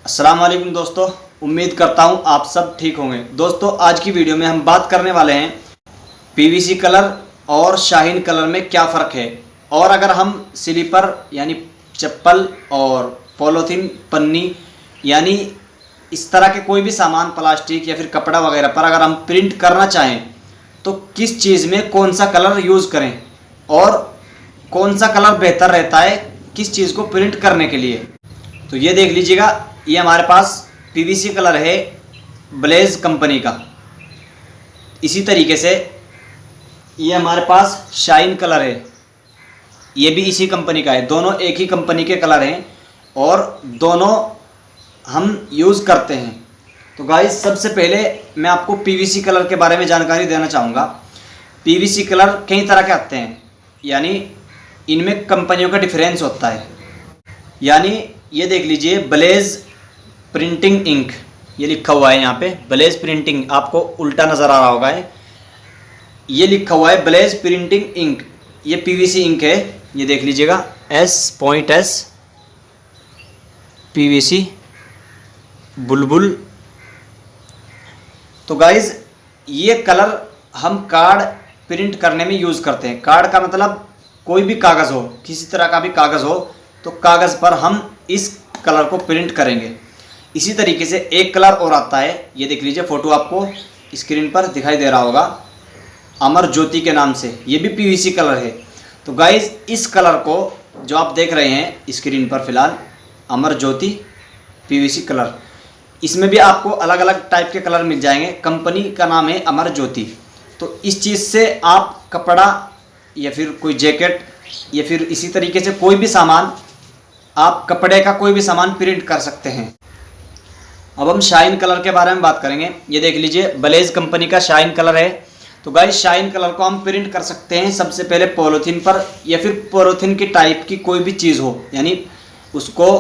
अस्सलाम वालेकुम दोस्तों, उम्मीद करता हूँ आप सब ठीक होंगे। दोस्तों आज की वीडियो में हम बात करने वाले हैं पीवीसी कलर और शाहीन कलर में क्या फ़र्क है, और अगर हम स्लीपर यानी चप्पल और पॉलीथीन पन्नी यानी इस तरह के कोई भी सामान प्लास्टिक या फिर कपड़ा वगैरह पर अगर हम प्रिंट करना चाहें तो किस चीज़ में कौन सा कलर यूज़ करें और कौन सा कलर बेहतर रहता है किस चीज़ को प्रिंट करने के लिए। तो ये देख लीजिएगा, ये हमारे पास पीवीसी कलर है ब्लेज कंपनी का। इसी तरीके से ये हमारे पास शाइन कलर है, ये भी इसी कंपनी का है। दोनों एक ही कंपनी के कलर हैं और दोनों हम यूज़ करते हैं। तो गाइस सबसे पहले मैं आपको पीवीसी कलर के बारे में जानकारी देना चाहूँगा। पीवीसी कलर कई तरह के आते हैं, यानी इनमें कंपनियों का डिफरेंस होता है। यानी ये देख लीजिए, ब्लेज प्रिंटिंग इंक ये लिखा हुआ है यहाँ पे। ब्लेज प्रिंटिंग आपको उल्टा नज़र आ रहा होगा, ये लिखा हुआ है ब्लेज प्रिंटिंग इंक। ये पीवीसी इंक है, ये देख लीजिएगा S.S पीवीसी बुलबुल। तो गाइज़ ये कलर हम कार्ड प्रिंट करने में यूज़ करते हैं। कार्ड का मतलब कोई भी कागज़ हो, किसी तरह का भी कागज़ हो, तो कागज़ पर हम इस कलर को प्रिंट करेंगे। इसी तरीके से एक कलर और आता है, ये देख लीजिए, फ़ोटो आपको स्क्रीन पर दिखाई दे रहा होगा, अमर ज्योति के नाम से। ये भी पीवीसी कलर है। तो गाइज़ इस कलर को जो आप देख रहे हैं स्क्रीन पर फ़िलहाल, अमर ज्योति पीवीसी कलर, इसमें भी आपको अलग अलग टाइप के कलर मिल जाएंगे। कंपनी का नाम है अमर ज्योति। तो इस चीज़ से आप कपड़ा या फिर कोई जैकेट या फिर इसी तरीके से कोई भी सामान, आप कपड़े का कोई भी सामान प्रिंट कर सकते हैं। अब हम शाइन कलर के बारे में बात करेंगे। ये देख लीजिए, ब्लेज कंपनी का शाइन कलर है। तो गाइस शाइन कलर को हम प्रिंट कर सकते हैं सबसे पहले पॉलीथीन पर, या फिर पॉलीथीन की टाइप की कोई भी चीज़ हो, यानी उसको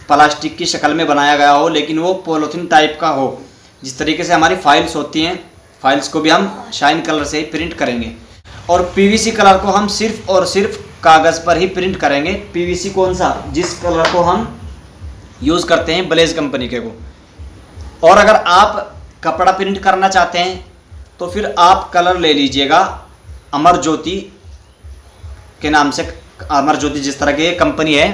प्लास्टिक की शक्ल में बनाया गया हो लेकिन वो पॉलीथीन टाइप का हो। जिस तरीके से हमारी फाइल्स होती हैं, फाइल्स को भी हम शाइन कलर से ही प्रिंट करेंगे। और पीवीसी कलर को हम सिर्फ और सिर्फ कागज़ पर ही प्रिंट करेंगे। पीवीसी कौन सा, जिस कलर को हम यूज़ करते हैं ब्लेज कंपनी के को। और अगर आप कपड़ा प्रिंट करना चाहते हैं तो फिर आप कलर ले लीजिएगा अमर ज्योति के नाम से। अमर ज्योति जिस तरह की कंपनी है,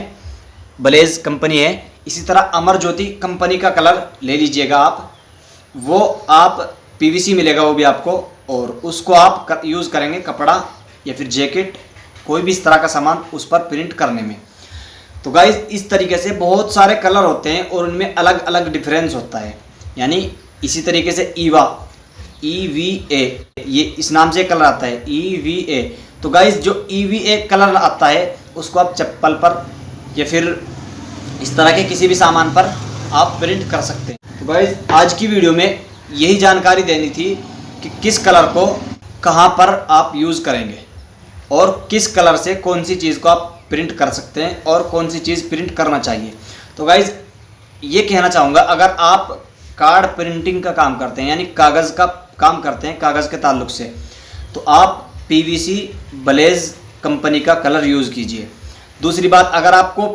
ब्लेज कंपनी है, इसी तरह अमर ज्योति कंपनी का कलर ले लीजिएगा आप। वो आप पीवीसी मिलेगा वो भी आपको, और उसको आप यूज़ करेंगे कपड़ा या फिर जैकेट, कोई भी इस तरह का सामान उस पर प्रिंट करने में। तो गाइज इस तरीके से बहुत सारे कलर होते हैं और उनमें अलग अलग डिफरेंस होता है। यानी इसी तरीके से ईवा EVA, ये इस नाम से कलर आता है EVA। तो गाइज जो EVA कलर आता है उसको आप चप्पल पर या फिर इस तरह के किसी भी सामान पर आप प्रिंट कर सकते हैं। तो गाइज आज की वीडियो में यही जानकारी देनी थी कि किस कलर को कहाँ पर आप यूज़ करेंगे और किस कलर से कौन सी चीज़ को आप प्रिंट कर सकते हैं और कौन सी चीज़ प्रिंट करना चाहिए। तो गाइज़ ये कहना चाहूँगा, अगर आप कार्ड प्रिंटिंग का काम करते हैं यानी कागज़ का काम करते हैं, कागज़ के ताल्लुक से, तो आप पीवीसी ब्लेज कंपनी का कलर यूज़ कीजिए। दूसरी बात, अगर आपको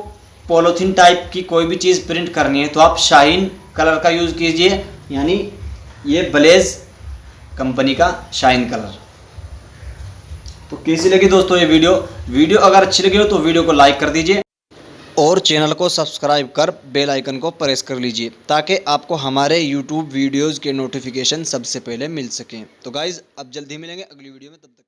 पॉलीथीन टाइप की कोई भी चीज़ प्रिंट करनी है तो आप शाइन कलर का यूज़ कीजिए, यानी ये ब्लेज कंपनी का शाइन कलर। तो कैसी लगी दोस्तों ये वीडियो अगर अच्छी लगी हो तो वीडियो को लाइक कर दीजिए और चैनल को सब्सक्राइब कर बेल आइकन को प्रेस कर लीजिए ताकि आपको हमारे YouTube वीडियोज़ के नोटिफिकेशन सबसे पहले मिल सकें। तो गाइज़ अब जल्दी मिलेंगे अगली वीडियो में, तब तक